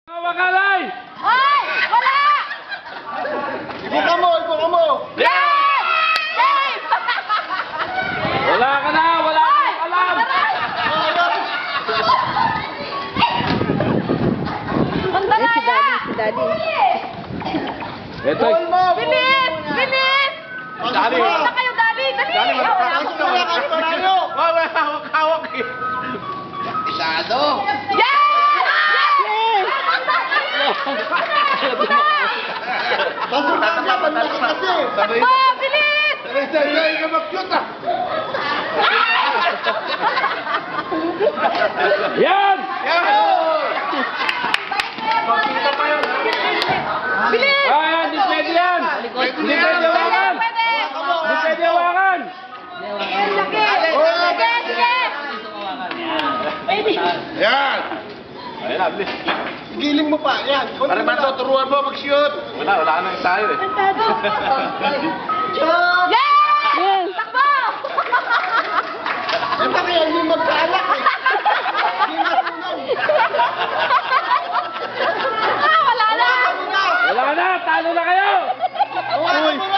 Makalay! Hoy! Wala! Ibuka mo, ibuka mo! Yes! Dave! Wala ka na! Wala ka na alam! Ang Si Daddy. Ito. Ball mo! Bilis! Bilis! Dali! Punta kayo, Dali! Dali! Dali, Wala pasok na wala kayo tayo! Hawak eh. Isado! Yes! Pasok na siya, panlakas kasi! Oh, bilis! Sanay ka mag-shoot ah! Yan! Bilis! Ayan, di pwede yan! Di pwede hawakan! Pwede! Di pwede hawakan! Laki! Sige, sige! Baby! Yan! Ayan na, bilis. Giling mo pa, yan! Pare Manso, turuan mo mag-shoot! Wala ka nang ensayo eh. Shoot! Yes! Takbo! Yan pa kaya hindi magkaalak eh! Hindi masunan! Ah, wala na! Hawakan mo na! Wala na, talo na kayo! Hawakan mo